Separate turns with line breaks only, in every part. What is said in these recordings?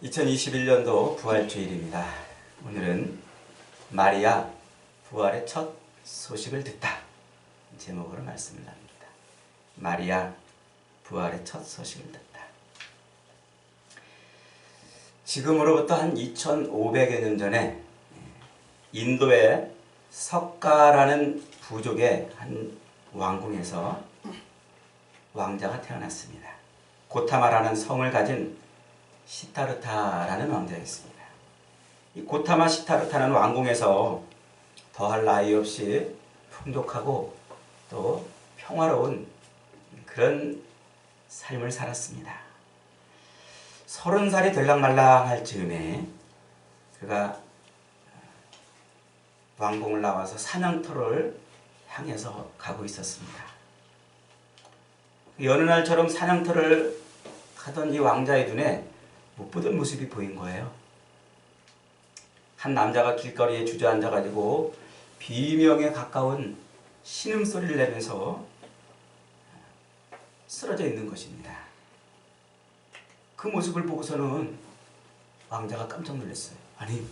2021년도 부활주일입니다. 오늘은 마리아 부활의 첫 소식을 듣다 제목으로 말씀을 나눕니다. 마리아 부활의 첫 소식을 듣다. 지금으로부터 한 2500여 년 전에 인도의 석가라는 부족의 한 왕궁에서 왕자가 태어났습니다. 고타마라는 성을 가진 시타르타라는 왕자였습니다. 이 고타마 시타르타는 왕궁에서 더할 나위 없이 풍족하고 또 평화로운 그런 삶을 살았습니다. 30살이 들락말락할 즈음에 그가 왕궁을 나와서 사냥터를 향해서 가고 있었습니다. 여느 날처럼 사냥터를 가던 이 왕자의 눈에 못 보던 모습이 보인 거예요. 한 남자가 길거리에 주저앉아가지고 비명에 가까운 신음소리를 내면서 쓰러져 있는 것입니다. 그 모습을 보고서는 왕자가 깜짝 놀랐어요. 아니,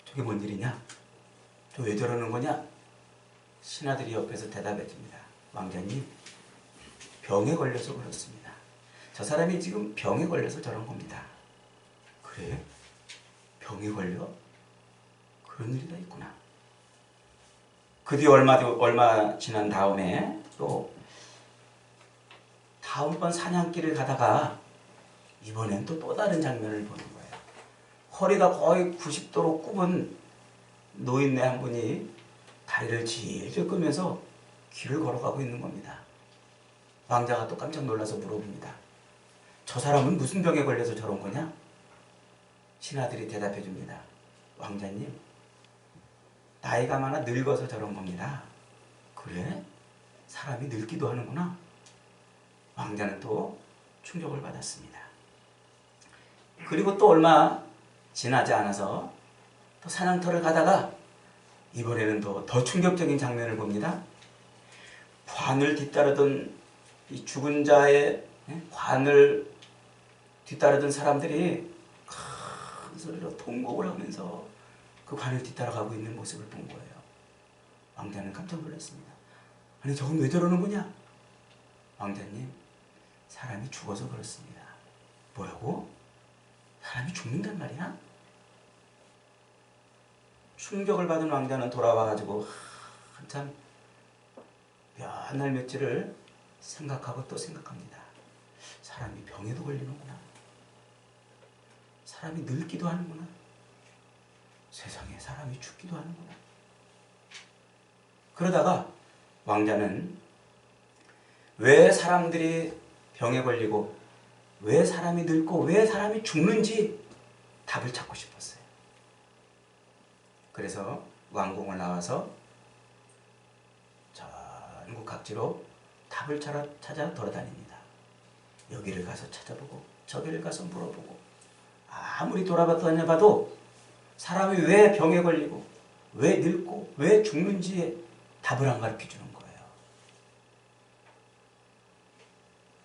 저게 뭔 일이냐? 저 왜 저러는 거냐? 신하들이 옆에서 대답해 줍니다. 왕자님, 병에 걸려서 그렇습니다. 저 사람이 지금 병에 걸려서 저런 겁니다. 그래? 병에 걸려? 그런 일이 다 있구나. 그 뒤 얼마 지난 다음에 또 다음번 사냥길을 가다가 이번엔 또 다른 장면을 보는 거예요. 허리가 거의 90도로 굽은 노인네 한 분이 다리를 질질 끌면서 길을 걸어가고 있는 겁니다. 왕자가 또 깜짝 놀라서 물어봅니다. 저 사람은 무슨 병에 걸려서 저런 거냐? 신하들이 대답해 줍니다. 왕자님, 나이가 많아 늙어서 저런 겁니다. 그래? 사람이 늙기도 하는구나? 왕자는 또 충격을 받았습니다. 그리고 또 얼마 지나지 않아서 또 사냥터를 가다가 이번에는 더 충격적인 장면을 봅니다. 관을 뒤따르던 이 죽은 자의 관을 뒤따르던 사람들이 큰 소리로 통곡을 하면서 그 관을 뒤따라가고 있는 모습을 본 거예요. 왕자는 깜짝 놀랐습니다. 아니, 저건 왜 저러는 거냐? 왕자님, 사람이 죽어서 그렇습니다. 뭐라고? 사람이 죽는단 말이야? 충격을 받은 왕자는 돌아와가지고 한참 몇 날 며칠을 생각하고 또 생각합니다. 사람이 병에도 걸리는구나. 사람이 늙기도 하는구나. 세상에 사람이 죽기도 하는구나. 그러다가 왕자는 왜 사람들이 병에 걸리고 왜 사람이 늙고 왜 사람이 죽는지 답을 찾고 싶었어요. 그래서 왕궁을 나와서 전국 각지로 답을 찾아 돌아다닙니다. 여기를 가서 찾아보고 저기를 가서 물어보고 아무리 돌아다녀봐도 사람이 왜 병에 걸리고 왜 늙고 왜 죽는지에 답을 안 가르쳐 주는 거예요.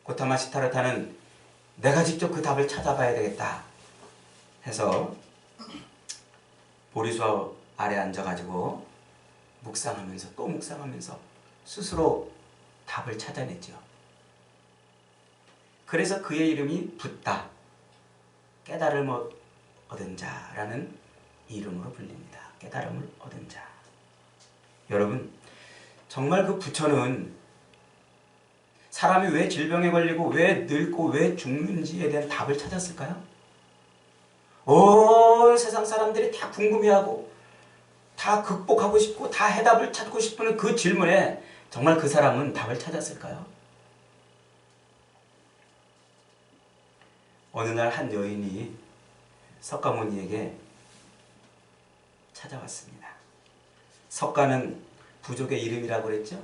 고타마 시타르타는 내가 직접 그 답을 찾아봐야 되겠다 해서 보리수 아래 앉아가지고 묵상하면서 또 묵상하면서 스스로 답을 찾아냈죠. 그래서 그의 이름이 붓다, 깨달음을 얻은 자라는 이름으로 불립니다. 깨달음을 얻은 자. 여러분, 정말 그 부처는 사람이 왜 질병에 걸리고 왜 늙고 왜 죽는지에 대한 답을 찾았을까요? 온 세상 사람들이 다 궁금해하고 다 극복하고 싶고 다 해답을 찾고 싶은 그 질문에 정말 그 사람은 답을 찾았을까요? 어느 날 한 여인이 석가모니에게 찾아왔습니다. 석가는 부족의 이름이라고 그랬죠?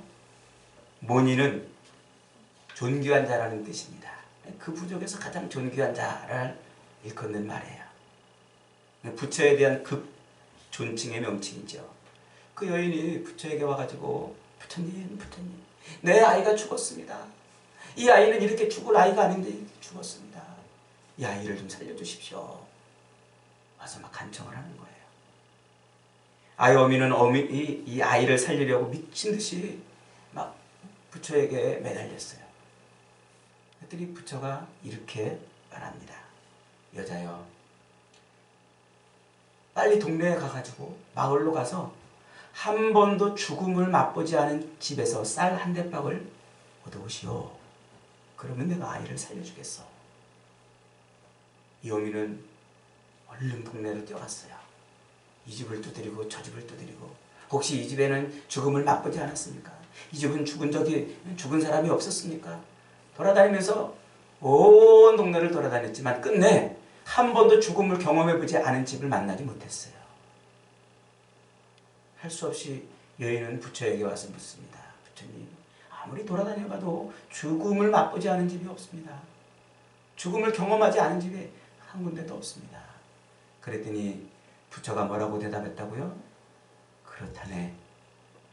모니는 존귀한 자라는 뜻입니다. 그 부족에서 가장 존귀한 자를 일컫는 말이에요. 부처에 대한 급 존칭의 명칭이죠. 그 여인이 부처에게 와가지고 부처님, 내 아이가 죽었습니다. 이 아이는 이렇게 죽을 아이가 아닌데 죽었습니다. 이 아이를 좀 살려주십시오. 와서 막 간청을 하는 거예요. 아이 어미는 이 아이를 살리려고 미친 듯이 막 부처에게 매달렸어요. 그랬더니 부처가 이렇게 말합니다. 여자여, 빨리 동네에 가가지고 마을로 가서 한 번도 죽음을 맛보지 않은 집에서 쌀 한 대박을 얻어오시오. 그러면 내가 아이를 살려주겠어. 이 어미는 얼른 동네로 뛰어갔어요. 이 집을 두드리고 저 집을 두드리고, 혹시 이 집에는 죽음을 맛보지 않았습니까? 이 집은 죽은 사람이 없었습니까? 돌아다니면서 온 동네를 돌아다녔지만 끝내 한 번도 죽음을 경험해보지 않은 집을 만나지 못했어요. 할 수 없이 여인은 부처에게 와서 묻습니다. 부처님, 아무리 돌아다녀봐도 죽음을 맛보지 않은 집이 없습니다. 죽음을 경험하지 않은 집이 한 군데도 없습니다. 그랬더니 부처가 뭐라고 대답했다고요? 그렇다네.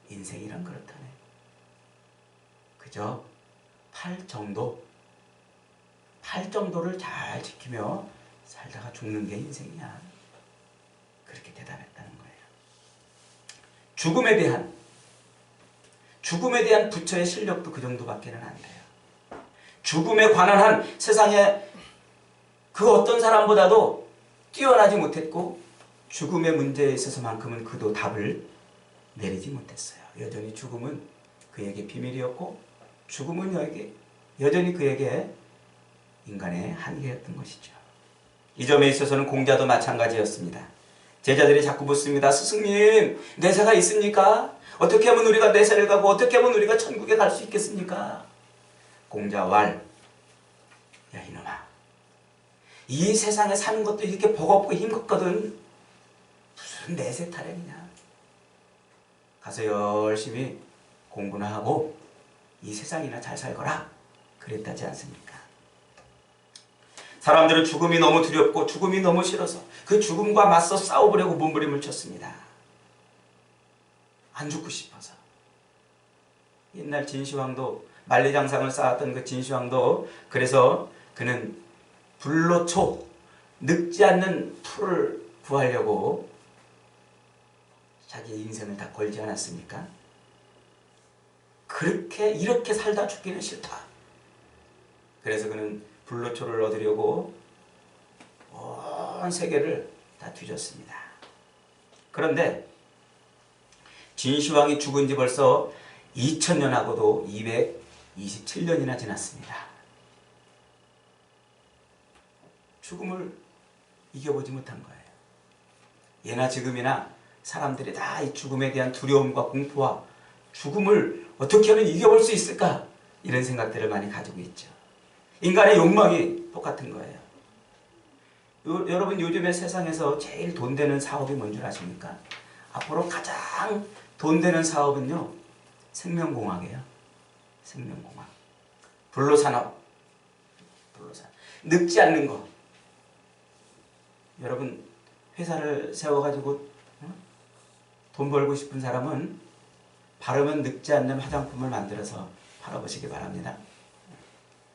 인생이란 그렇다네. 그저 팔 정도를 잘 지키며 살다가 죽는 게 인생이야. 그렇게 대답했다는 거예요. 죽음에 대한 부처의 실력도 그 정도밖에는 안 돼요. 죽음에 관한 한 세상에 그 어떤 사람보다도 뛰어나지 못했고, 죽음의 문제에 있어서만큼은 그도 답을 내리지 못했어요. 여전히 죽음은 그에게 비밀이었고, 죽음은 여전히 그에게 인간의 한계였던 것이죠. 이 점에 있어서는 공자도 마찬가지였습니다. 제자들이 자꾸 묻습니다. 스승님, 내세가 있습니까? 어떻게 하면 우리가 내세를 가고 어떻게 하면 우리가 천국에 갈 수 있겠습니까? 공자 왈, 야 이놈아, 이 세상에 사는 것도 이렇게 버겁고 힘겹거든. 무슨 내세 타령이냐. 가서 열심히 공부나 하고 이 세상이나 잘 살거라. 그랬다지 않습니까? 사람들은 죽음이 너무 두렵고 죽음이 너무 싫어서 그 죽음과 맞서 싸워보려고 몸부림을 쳤습니다. 안 죽고 싶어서. 옛날 진시황도, 만리장성을 쌓았던 그 진시황도, 그래서 그는 불로초, 늙지 않는 풀을 구하려고 자기의 인생을 다 걸지 않았습니까? 이렇게 살다 죽기는 싫다. 그래서 그는 불로초를 얻으려고 온 세계를 다 뒤졌습니다. 그런데 진시황이 죽은 지 벌써 2000년하고도 227년이나 지났습니다. 죽음을 이겨보지 못한 거예요. 예나 지금이나 사람들이 다 이 죽음에 대한 두려움과 공포와 죽음을 어떻게 하면 이겨볼 수 있을까? 이런 생각들을 많이 가지고 있죠. 인간의 욕망이 똑같은 거예요. 여러분, 요즘에 세상에서 제일 돈 되는 사업이 뭔 줄 아십니까? 앞으로 가장 돈 되는 사업은요, 생명공학이에요. 생명공학. 불로산업. 늙지 않는 거. 여러분, 회사를 세워가지고 돈 벌고 싶은 사람은 바르면 늙지 않는 화장품을 만들어서 팔아보시기 바랍니다.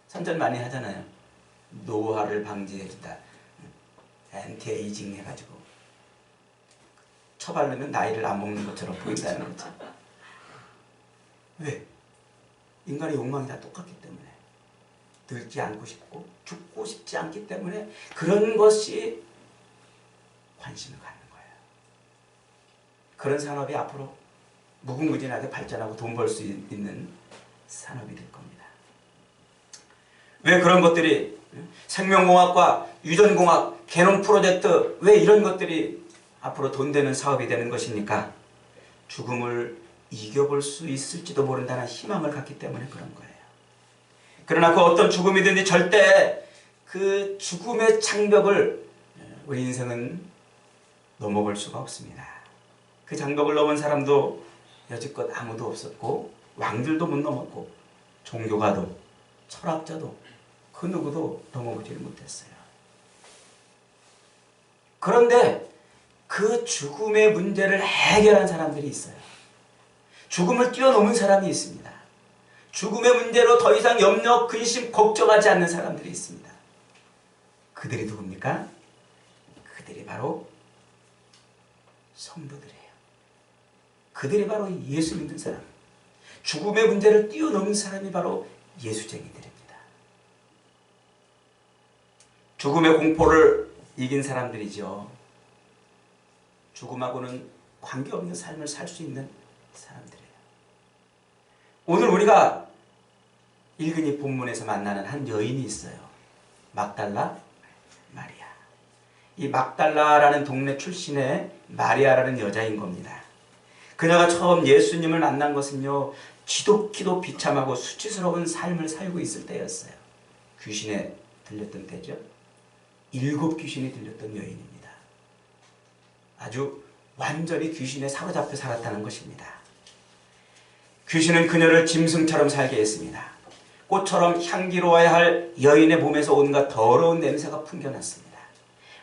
선전 많이 하잖아요. 노화를 방지해준다. 엔티에이징 해가지고 처바르면 나이를 안 먹는 것처럼 보인다는 거죠. 왜? 인간의 욕망이 다 똑같기 때문에. 늙지 않고 싶고 죽고 싶지 않기 때문에 그런 것이 관심을 갖는 거예요. 그런 산업이 앞으로 무궁무진하게 발전하고 돈 벌 수 있는 산업이 될 겁니다. 왜 그런 것들이, 생명공학과 유전공학, 게놈 프로젝트, 왜 이런 것들이 앞으로 돈 되는 사업이 되는 것입니까? 죽음을 이겨볼 수 있을지도 모른다는 희망을 갖기 때문에 그런 거예요. 그러나 그 어떤 죽음이든지 절대 그 죽음의 장벽을 우리 인생은 넘어볼 수가 없습니다. 그 장벽을 넘은 사람도 여지껏 아무도 없었고, 왕들도 못 넘었고, 종교가도 철학자도 그 누구도 넘어오지를 못했어요. 그런데 그 죽음의 문제를 해결한 사람들이 있어요. 죽음을 뛰어넘은 사람이 있습니다. 죽음의 문제로 더 이상 염려, 근심, 걱정하지 않는 사람들이 있습니다. 그들이 누굽니까? 그들이 바로 성도들이에요. 그들이 바로 예수 믿는 사람, 죽음의 문제를 뛰어넘는 사람이 바로 예수쟁이들입니다. 죽음의 공포를 이긴 사람들이죠. 죽음하고는 관계없는 삶을 살 수 있는 사람들이에요. 오늘 우리가 읽은 이 본문에서 만나는 한 여인이 있어요. 막달라 마리아. 이 막달라라는 동네 출신의 마리아라는 여자인 겁니다. 그녀가 처음 예수님을 만난 것은요, 지독히도 비참하고 수치스러운 삶을 살고 있을 때였어요. 귀신에 들렸던 때죠. 7 귀신이 들렸던 여인입니다. 아주 완전히 귀신에 사로잡혀 살았다는 것입니다. 귀신은 그녀를 짐승처럼 살게 했습니다. 꽃처럼 향기로워야 할 여인의 몸에서 온갖 더러운 냄새가 풍겨났습니다.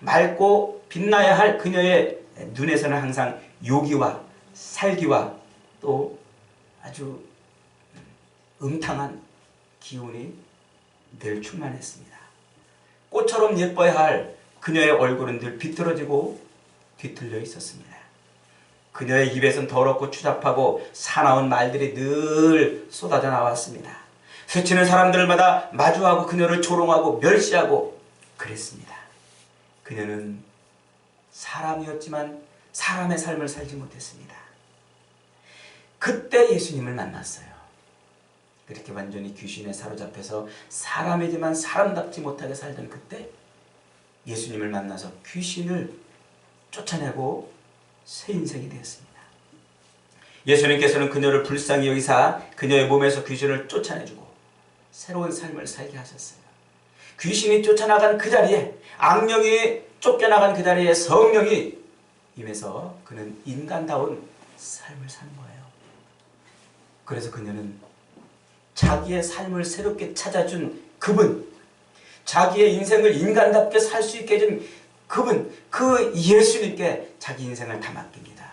맑고 빛나야 할 그녀의 눈에서는 항상 요기와 살기와 또 아주 음탕한 기운이 늘 충만했습니다. 꽃처럼 예뻐야 할 그녀의 얼굴은 늘 비뚤어지고 뒤틀려 있었습니다. 그녀의 입에선 더럽고 추잡하고 사나운 말들이 늘 쏟아져 나왔습니다. 스치는 사람들마다 마주하고 그녀를 조롱하고 멸시하고 그랬습니다. 그녀는 사람이었지만 사람의 삶을 살지 못했습니다. 그때 예수님을 만났어요. 그렇게 완전히 귀신에 사로잡혀서 사람이지만 사람답지 못하게 살던 그때 예수님을 만나서 귀신을 쫓아내고 새 인생이 되었습니다. 예수님께서는 그녀를 불쌍히 여기사 그녀의 몸에서 귀신을 쫓아내주고 새로운 삶을 살게 하셨어요. 귀신이 쫓아나간 그 자리에, 악령이 쫓겨나간 그 자리에 성령이 임해서 그는 인간다운 삶을 사는 거예요. 그래서 그녀는 자기의 삶을 새롭게 찾아준 그분, 자기의 인생을 인간답게 살 수 있게 해준 그분, 그 예수님께 자기 인생을 다 맡깁니다.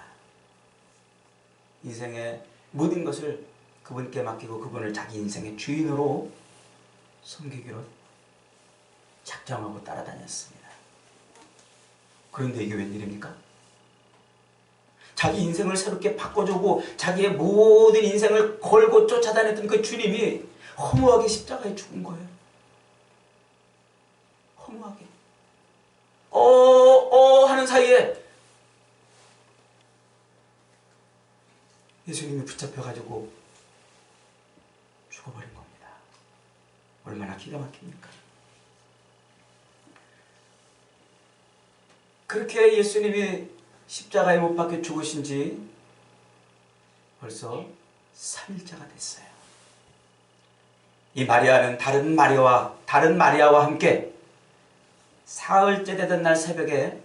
인생의 모든 것을 그분께 맡기고 그분을 자기 인생의 주인으로 섬기기로 작정하고 따라다녔습니다. 그런데 이게 웬일입니까? 자기 인생을 새롭게 바꿔주고 자기의 모든 인생을 걸고 쫓아다녔던 그 주님이 허무하게 십자가에 죽은 거예요. 허무하게. 하는 사이에 예수님이 붙잡혀가지고 죽어버린 겁니다. 얼마나 기가 막힙니까? 그렇게 예수님이 십자가에 못 박혀 죽으신 지 벌써 3일째가 됐어요. 이 마리아는 다른 마리아와 함께 사흘째 되던 날 새벽에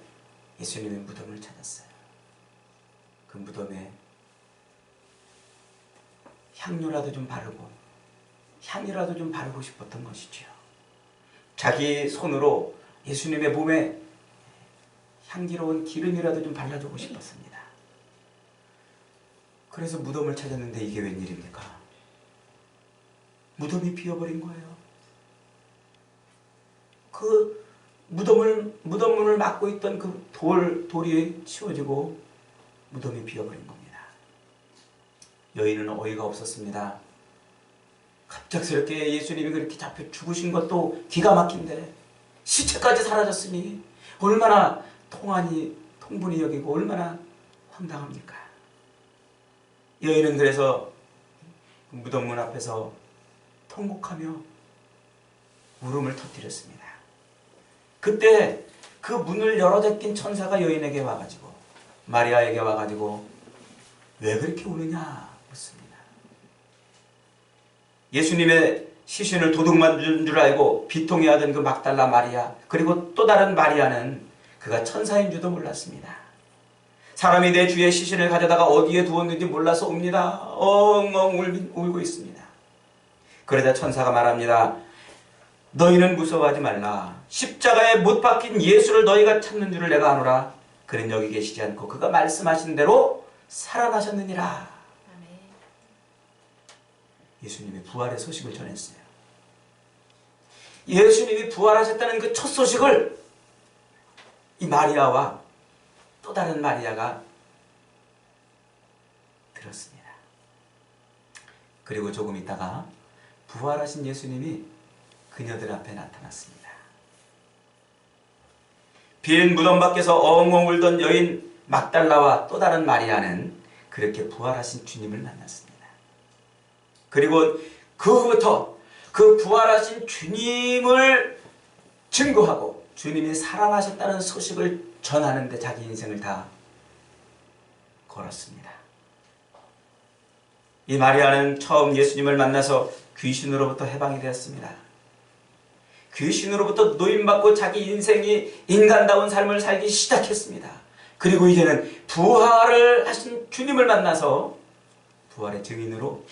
예수님의 무덤을 찾았어요. 그 무덤에 향료라도 좀 바르고 향이라도 좀 바르고 싶었던 것이지요. 자기 손으로 예수님의 몸에 향기로운 기름이라도 좀 발라주고 싶었습니다. 그래서 무덤을 찾았는데 이게 웬일입니까? 무덤이 비어버린 거예요. 그 무덤문을 막고 있던 그 돌이 치워지고 무덤이 비어버린 겁니다. 여인은 어이가 없었습니다. 갑작스럽게 예수님이 그렇게 잡혀 죽으신 것도 기가 막힌데 시체까지 사라졌으니 얼마나 통분이 여기고 얼마나 황당합니까? 여인은 그래서 무덤문 앞에서 통곡하며 울음을 터뜨렸습니다. 그때 그 문을 열어제낀 천사가 여인에게 와가지고 마리아에게 와가지고 왜 그렇게 우느냐 묻습니다. 예수님의 시신을 도둑 만든 줄 알고 비통해하던 그 막달라 마리아, 그리고 또 다른 마리아는 그가 천사인 줄도 몰랐습니다. 사람이 내 주의 시신을 가져다가 어디에 두었는지 몰라서 옵니다. 엉엉 울고 있습니다. 그러자 천사가 말합니다. 너희는 무서워하지 말라. 십자가에 못 박힌 예수를 너희가 찾는 줄을 내가 아노라. 그는 여기 계시지 않고 그가 말씀하신 대로 살아나셨느니라. 예수님의 부활의 소식을 전했어요. 예수님이 부활하셨다는 그 첫 소식을 이 마리아와 또 다른 마리아가 들었습니다. 그리고 조금 있다가 부활하신 예수님이 그녀들 앞에 나타났습니다. 빈 무덤 밖에서 엉엉 울던 여인 막달라와 또 다른 마리아는 그렇게 부활하신 주님을 만났습니다. 그리고 그 후부터 그 부활하신 주님을 증거하고 주님이 살아나셨다는 소식을 전하는데 자기 인생을 다 걸었습니다. 이 마리아는 처음 예수님을 만나서 귀신으로부터 해방이 되었습니다. 귀신으로부터 노임받고 자기 인생이 인간다운 삶을 살기 시작했습니다. 그리고 이제는 부활을 하신 주님을 만나서 부활의 증인으로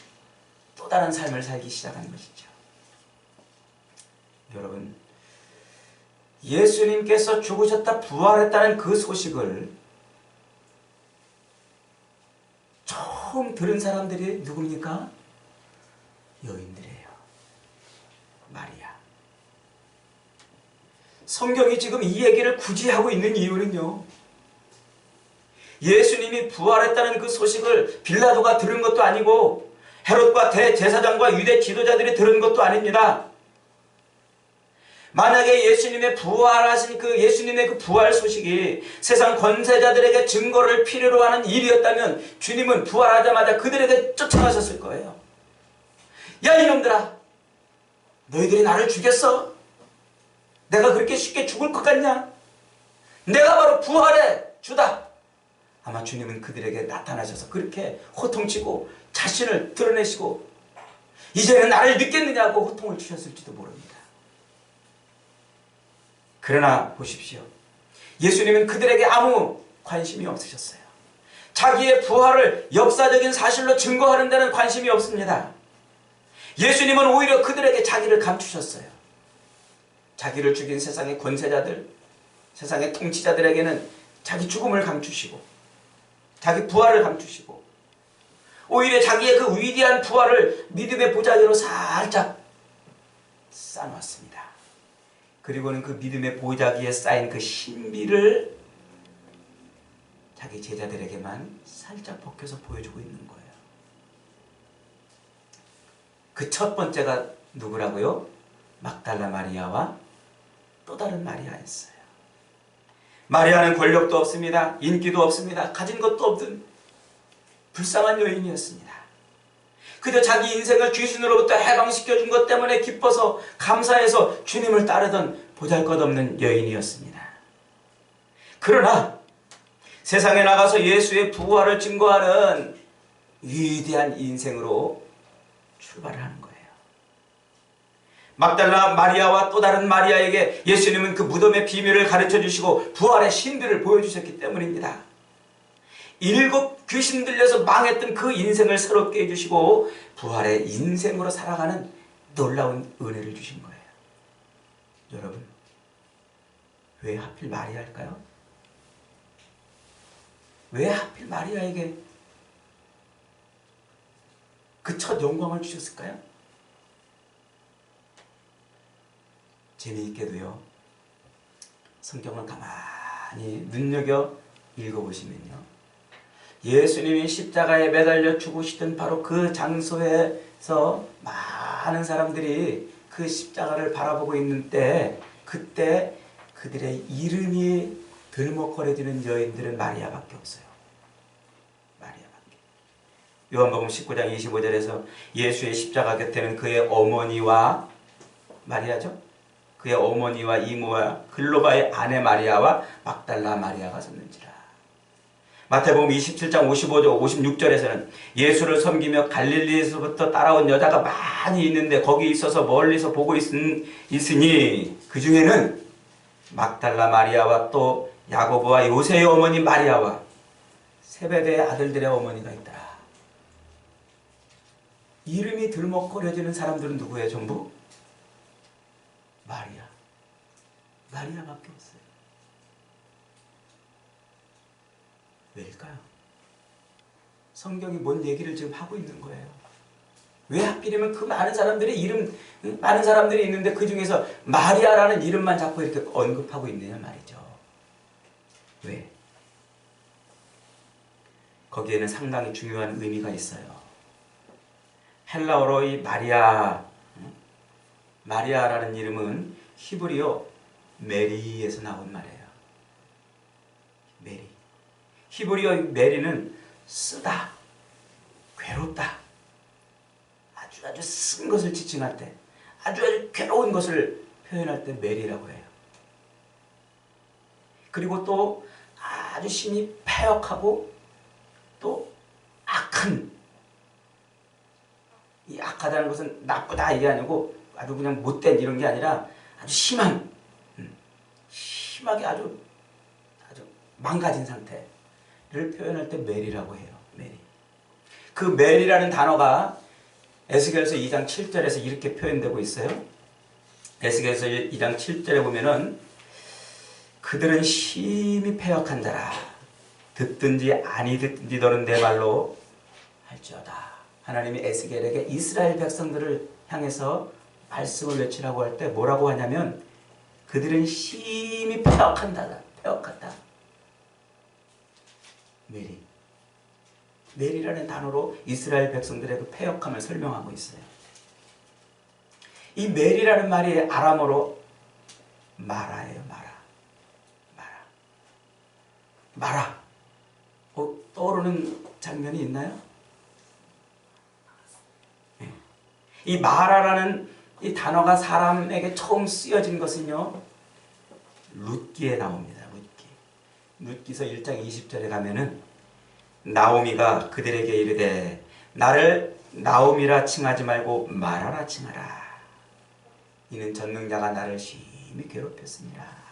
또 다른 삶을 살기 시작한 것이죠. 여러분, 예수님께서 죽으셨다 부활했다는 그 소식을 처음 들은 사람들이 누굽니까? 여인들이에요. 마리아. 성경이 지금 이 얘기를 굳이 하고 있는 이유는요, 예수님이 부활했다는 그 소식을 빌라도가 들은 것도 아니고 헤롯과 대제사장과 유대 지도자들이 들은 것도 아닙니다. 만약에 예수님의 부활하신 예수님의 그 부활 소식이 세상 권세자들에게 증거를 필요로 하는 일이었다면 주님은 부활하자마자 그들에게 쫓아가셨을 거예요. 야, 이놈들아, 너희들이 나를 죽였어? 내가 그렇게 쉽게 죽을 것 같냐? 내가 바로 부활의 주다. 아마 주님은 그들에게 나타나셔서 그렇게 호통치고 자신을 드러내시고 이제는 나를 믿겠느냐고 호통을 주셨을지도 모릅니다. 그러나 보십시오. 예수님은 그들에게 아무 관심이 없으셨어요. 자기의 부활을 역사적인 사실로 증거하는 데는 관심이 없습니다. 예수님은 오히려 그들에게 자기를 감추셨어요. 자기를 죽인 세상의 권세자들, 세상의 통치자들에게는 자기 죽음을 감추시고 자기 부활을 감추시고 오히려 자기의 그 위대한 부활을 믿음의 보자기로 살짝 쌓아놨습니다. 그리고는 그 믿음의 보자기에 쌓인 그 신비를 자기 제자들에게만 살짝 벗겨서 보여주고 있는 거예요. 그 첫 번째가 누구라고요? 막달라 마리아와 또 다른 마리아였어요. 마리아는 권력도 없습니다. 인기도 없습니다. 가진 것도 없던 불쌍한 여인이었습니다. 그저 자기 인생을 귀신으로부터 해방시켜준 것 때문에 기뻐서 감사해서 주님을 따르던 보잘것없는 여인이었습니다. 그러나 세상에 나가서 예수의 부활을 증거하는 위대한 인생으로 출발을 하는 거예요. 막달라 마리아와 또 다른 마리아에게 예수님은 그 무덤의 비밀을 가르쳐 주시고 부활의 신비를 보여주셨기 때문입니다. 7 귀신 들려서 망했던 그 인생을 새롭게 해주시고 부활의 인생으로 살아가는 놀라운 은혜를 주신 거예요. 여러분, 왜 하필 마리아일까요? 왜 하필 마리아에게 그 첫 영광을 주셨을까요? 재미있게도요, 성경을 가만히 눈여겨 읽어보시면요, 예수님이 십자가에 매달려 죽으시던 바로 그 장소에서 많은 사람들이 그 십자가를 바라보고 있는 때, 그때 그들의 이름이 들먹거려지는 여인들은 마리아밖에 없어요. 마리아밖에. 요한복음 19장 25절에서 예수의 십자가 곁에는 그의 어머니와 마리아죠. 그의 어머니와 이모와 글로바의 아내 마리아와 막달라 마리아가 섰는지라. 마태복음 27장 55절 56절에서는 예수를 섬기며 갈릴리에서부터 따라온 여자가 많이 있는데 거기 있어서 멀리서 보고 있으니 그 중에는 막달라 마리아와 또 야고보와 요새의 어머니 마리아와 세베대의 아들들의 어머니가 있더라. 이름이 들먹거려지는 사람들은 누구예요? 전부 마리아. 마리아밖에 없어요. 왜일까요? 성경이 뭔 얘기를 지금 하고 있는 거예요? 왜 하필이면 그 많은 사람들의 이름, 많은 사람들이 있는데 그 중에서 마리아라는 이름만 자꾸 이렇게 언급하고 있느냐 말이죠. 왜? 거기에는 상당히 중요한 의미가 있어요. 헬라어로 이 마리아라는 이름은 히브리어 메리에서 나온 말이에요. 메리. 히브리어 메리는 쓰다, 괴롭다, 아주 쓴 것을 지칭할 때, 아주 괴로운 것을 표현할 때 메리라고 해요. 그리고 또 아주 심히 패역하고 또 악한, 이 악하다는 것은 나쁘다 이게 아니고 아주 그냥 못된 이런 게 아니라 아주 심하게 아주 망가진 상태를 표현할 때 메리라고 해요. 메리. 그 메리라는 단어가 에스겔서 2장 7절에서 이렇게 표현되고 있어요. 에스겔서 2장 7절에 보면은 그들은 심히 패역한 자라. 듣든지 아니 듣든지 너는 내 말로 할지어다. 하나님이 에스겔에게 이스라엘 백성들을 향해서 말씀을 외치라고 할 때 뭐라고 하냐면 그들은 심히 패역한다. 패역한다. 메리라는 단어로 이스라엘 백성들의 그 패역함을 설명하고 있어요. 이 메리라는 말이 아람어로 마라예요. 마라. 떠오르는 장면이 있나요? 네. 이 마라라는 이 단어가 사람에게 처음 쓰여진 것은요, 룻기에 나옵니다. 룻기서 1장 20절에 가면은 나오미가 그들에게 이르되 나를 나오미라 칭하지 말고 마라라 칭하라. 이는 전능자가 나를 심히 괴롭혔습니다.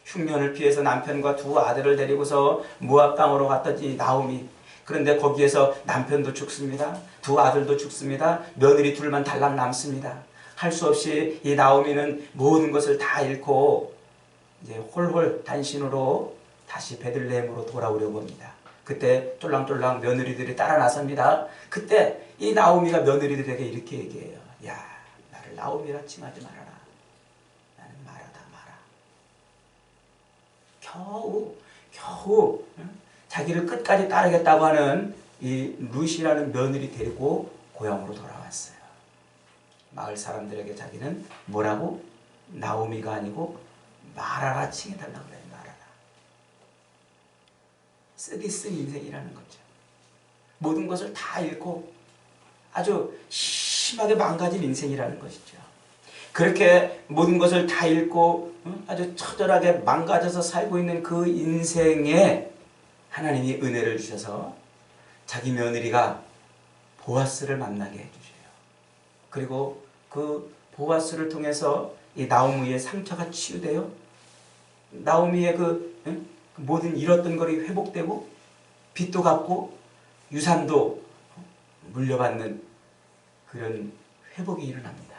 흉년을 피해서 남편과 두 아들을 데리고서 모압 땅으로 갔더니 나오미. 그런데 거기에서 남편도 죽습니다. 두 아들도 죽습니다. 며느리 둘만 달랑 남습니다. 할 수 없이 이 나오미는 모든 것을 다 잃고 이제 홀홀 단신으로 다시 베들레헴으로 돌아오려고 합니다. 그때 쫄랑쫄랑 며느리들이 따라 나섭니다. 그때 이 나오미가 며느리들에게 이렇게 얘기해요. 야, 나를 나오미라 칭하지 말아라. 겨우 자기를 끝까지 따르겠다고 하는 이 룻이라는 며느리 데리고 고향으로 돌아왔어요. 마을 사람들에게 자기는 뭐라고? 나오미가 아니고 마라라 칭해달라고 그래요. 마라라. 쓰디 쓴 인생이라는 거죠. 모든 것을 다 잃고 아주 심하게 망가진 인생이라는 것이죠. 그렇게 모든 것을 다 잃고 아주 처절하게 망가져서 살고 있는 그 인생에 하나님이 은혜를 주셔서 자기 며느리가 보아스를 만나게 해주셔요. 그리고 그 보아스를 통해서 이 나오미의 상처가 치유되어 나오미의 그 모든 잃었던 것이 회복되고 빚도 갚고 유산도 물려받는 그런 회복이 일어납니다.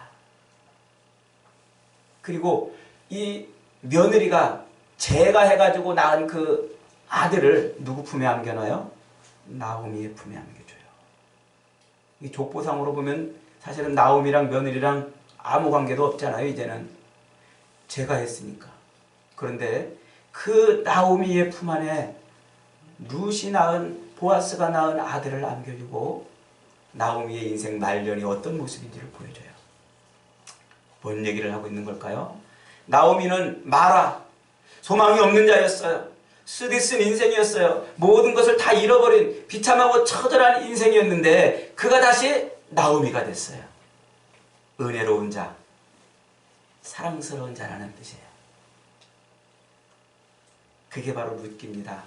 그리고 이 며느리가 제가 해가지고 낳은 그 아들을 누구 품에 안겨놔요? 나오미의 품에 안겨줘요. 이 족보상으로 보면 사실은 나오미랑 며느리랑 아무 관계도 없잖아요. 이제는 제가 했으니까. 그런데 그 나오미의 품 안에 룻이 낳은 보아스가 낳은 아들을 안겨주고 나오미의 인생 말년이 어떤 모습인지를 보여줘요. 뭔 얘기를 하고 있는 걸까요? 나오미는 마라, 소망이 없는 자였어요. 쓰디쓴 인생이었어요. 모든 것을 다 잃어버린 비참하고 처절한 인생이었는데 그가 다시 나오미가 됐어요. 은혜로운 자, 사랑스러운 자라는 뜻이에요. 그게 바로 룻기입니다.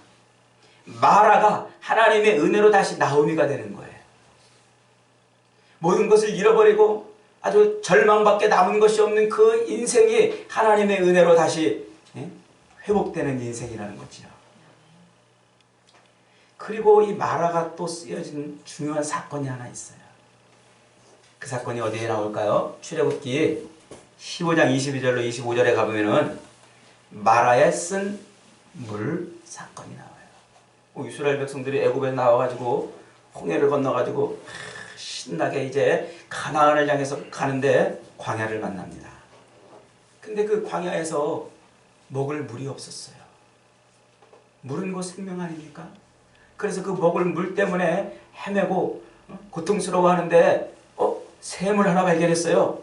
마라가 하나님의 은혜로 다시 나오미가 되는 거예요. 모든 것을 잃어버리고 아주 절망밖에 남은 것이 없는 그 인생이 하나님의 은혜로 다시 회복되는 인생이라는 거죠. 그리고 이 마라가 또 쓰여진 중요한 사건이 하나 있어요. 그 사건이 어디에 나올까요? 출애굽기 15장 22절로 25절에 가보면은 마라의 쓴 물 사건이 나와요. 이스라엘 백성들이 애굽에 나와가지고 홍해를 건너가지고 신나게 이제 가나안을 향해서 가는데 광야를 만납니다. 근데 그 광야에서 먹을 물이 없었어요. 물은 곧 생명 아닙니까? 그래서 그 먹을 물 때문에 헤매고 고통스러워하는데 샘물 하나 발견했어요.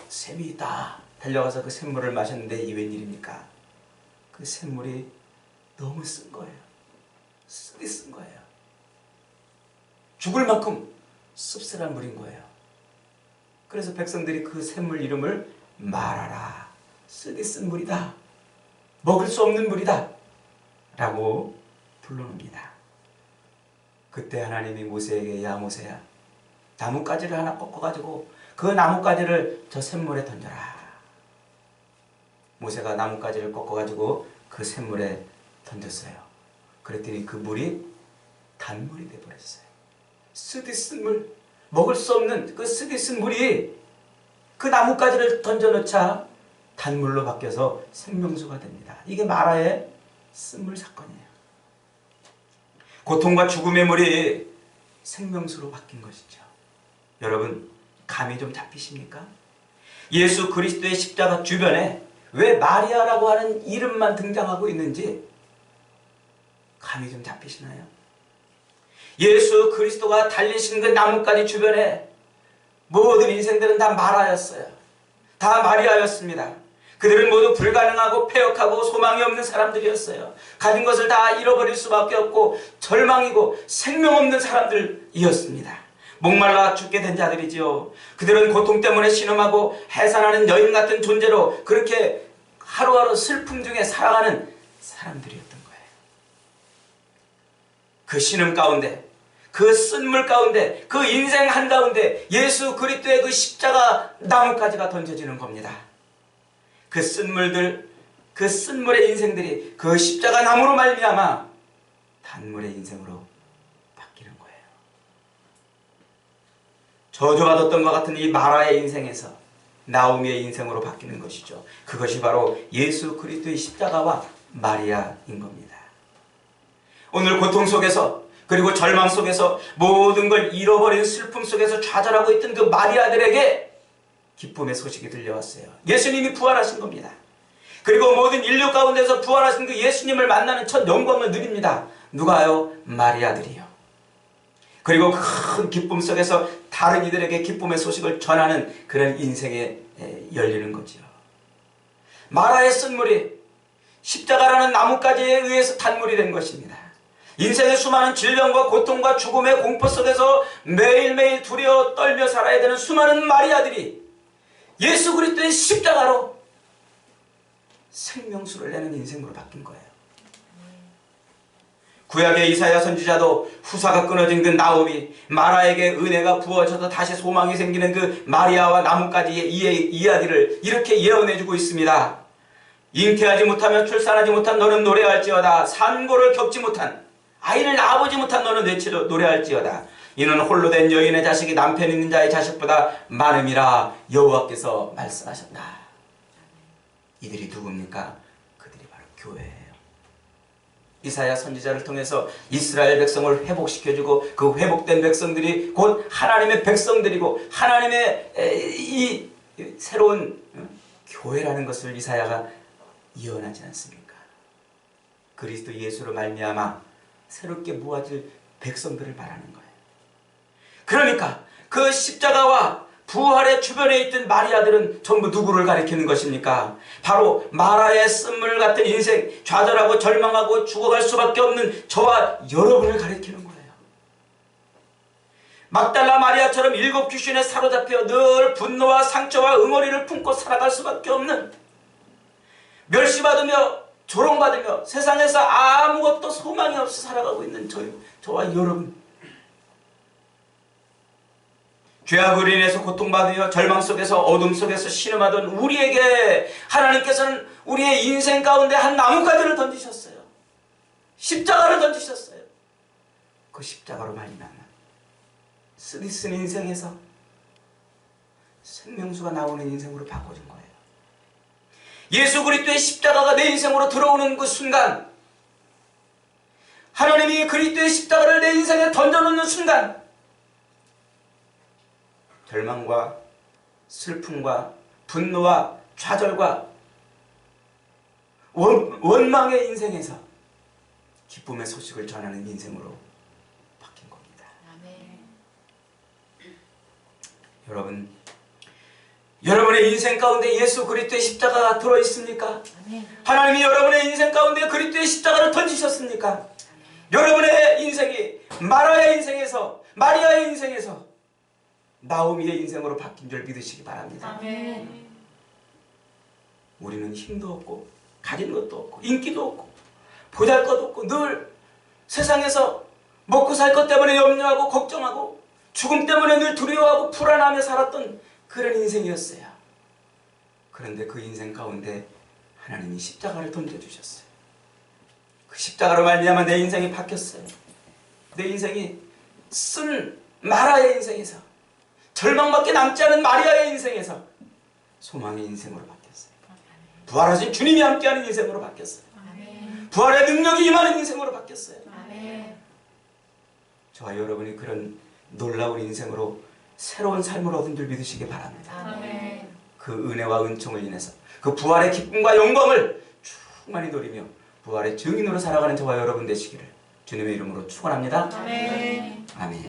샘이 있다. 달려가서 그 샘물을 마셨는데 이 웬일입니까? 그 샘물이 너무 쓴 거예요. 쓰디 쓴 거예요. 죽을 만큼 씁쓸한 물인 거예요. 그래서 백성들이 그 샘물 이름을 마라라, 쓰디 쓴 물이다, 먹을 수 없는 물이다 라고 불러놉니다. 그때 하나님이 모세에게 야 모세야, 나뭇가지를 하나 꺾어가지고 그 나뭇가지를 저 샘물에 던져라. 모세가 나뭇가지를 꺾어가지고 그 샘물에 던졌어요. 그랬더니 그 물이 단물이 되어버렸어요. 쓰디 쓴 물, 먹을 수 없는 그 쓰디 쓴 물이 그 나뭇가지를 던져놓자 단물로 바뀌어서 생명수가 됩니다. 이게 마라의 쓴물 사건이에요. 고통과 죽음의 물이 생명수로 바뀐 것이죠. 여러분, 감이 좀 잡히십니까? 예수 그리스도의 십자가 주변에 왜 마리아라고 하는 이름만 등장하고 있는지 감이 좀 잡히시나요? 예수 그리스도가 달리신 그 나뭇가지 주변에 모든 인생들은 다 마라였어요. 다 마리아였습니다. 그들은 모두 불가능하고 패역하고 소망이 없는 사람들이었어요. 가진 것을 다 잃어버릴 수밖에 없고 절망이고 생명 없는 사람들이었습니다. 목말라 죽게 된 자들이지요. 그들은 고통 때문에 신음하고 해산하는 여인 같은 존재로 그렇게 하루하루 슬픔 중에 살아가는 사람들이었던 거예요. 그 신음 가운데, 그 쓴물 가운데, 그 인생 한가운데 예수 그리스도의 그 십자가 나뭇가지가 던져지는 겁니다. 그 쓴물들, 그 쓴물의 인생들이 그 십자가 나무로 말미암아 단물의 인생으로 바뀌는 거예요. 저주받았던 것 같은 이 마라의 인생에서 나오미의 인생으로 바뀌는 것이죠. 그것이 바로 예수 그리스도의 십자가와 마리아인 겁니다. 오늘 고통 속에서 그리고 절망 속에서 모든 걸 잃어버린 슬픔 속에서 좌절하고 있던 그 마리아들에게 기쁨의 소식이 들려왔어요. 예수님이 부활하신 겁니다. 그리고 모든 인류 가운데서 부활하신 그 예수님을 만나는 첫 영광을 누립니다. 누가요? 마리아들이요. 그리고 큰 기쁨 속에서 다른 이들에게 기쁨의 소식을 전하는 그런 인생에 열리는 거지요. 마라의 쓴물이 십자가라는 나뭇가지에 의해서 단물이 된 것입니다. 인생의 수많은 질병과 고통과 죽음의 공포 속에서 매일매일 두려워 떨며 살아야 되는 수많은 마리아들이 예수 그리스도의 십자가로 생명수를 내는 인생으로 바뀐 거예요. 구약의 이사야 선지자도 후사가 끊어진 그 나오미, 마라에게 은혜가 부어져서 다시 소망이 생기는 그 마리아와 나뭇가지의 이야기를 이렇게 예언해주고 있습니다. 잉태하지 못하며 출산하지 못한 너는 노래할지어다. 산고를 겪지 못한, 아이를 낳아보지 못한 너는 외치려 노래할지어다. 이는 홀로 된 여인의 자식이 남편 있는 자의 자식보다 많음이라 여호와께서 말씀하셨다. 이들이 누굽니까? 그들이 바로 교회예요. 이사야 선지자를 통해서 이스라엘 백성을 회복시켜주고 그 회복된 백성들이 곧 하나님의 백성들이고 하나님의 이 새로운 교회라는 것을 이사야가 예언하지 않습니까? 그리스도 예수로 말미암아 새롭게 모아질 백성들을 말하는 거예요. 그러니까 그 십자가와 부활의 주변에 있던 마리아들은 전부 누구를 가리키는 것입니까? 바로 마라의 쓴물 같은 인생, 좌절하고 절망하고 죽어갈 수밖에 없는 저와 여러분을 가리키는 거예요. 막달라 마리아처럼 7 귀신에 사로잡혀 늘 분노와 상처와 응어리를 품고 살아갈 수밖에 없는, 멸시받으며 조롱받으며 세상에서 아무것도 소망이 없이 살아가고 있는 저와 여러분, 죄악으로 인해서 고통받으며 절망 속에서 어둠 속에서 신음하던 우리에게 하나님께서는 우리의 인생 가운데 한 나뭇가지를 던지셨어요. 십자가를 던지셨어요. 그 십자가로 말미암아 쓰디쓴 인생에서 생명수가 나오는 인생으로 바꿔준 거예요. 예수 그리스도의 십자가가 내 인생으로 들어오는 그 순간, 하나님이 그리스도의 십자가를 내 인생에 던져놓는 순간 절망과 슬픔과 분노와 좌절과 원망의 인생에서 기쁨의 소식을 전하는 인생으로 바뀐 겁니다.
아멘.
여러분의 인생 가운데 예수 그리스도의 십자가가 들어있습니까?
아멘.
하나님이 여러분의 인생 가운데 그리스도의 십자가를 던지셨습니까? 여러분의 인생이 마라의 인생에서, 마리아의 인생에서 나오미의 인생으로 바뀐 줄 믿으시기 바랍니다.
아멘.
우리는 힘도 없고 가진 것도 없고 인기도 없고 보잘것 없고 늘 세상에서 먹고 살 것 때문에 염려하고 걱정하고 죽음 때문에 늘 두려워하고 불안하며 살았던 그런 인생이었어요. 그런데 그 인생 가운데 하나님이 십자가를 던져주셨어요. 그 십자가로 말미암아 내 인생이 바뀌었어요. 내 인생이 쓴 마라의 인생에서, 절망밖에 남지 않은 마리아의 인생에서 소망의 인생으로 바뀌었어요. 부활하신 주님이 함께하는 인생으로 바뀌었어요.
아멘.
부활의 능력이 임하는 인생으로 바뀌었어요.
아멘.
저와 여러분이 그런 놀라운 인생으로 새로운 삶을 얻은 줄 믿으시기 바랍니다.
아멘.
그 은혜와 은총을 인해서 그 부활의 기쁨과 영광을 충만히 누리며 부활의 증인으로 살아가는 저와 여러분 되시기를 주님의 이름으로 축원합니다.
아멘.
아멘.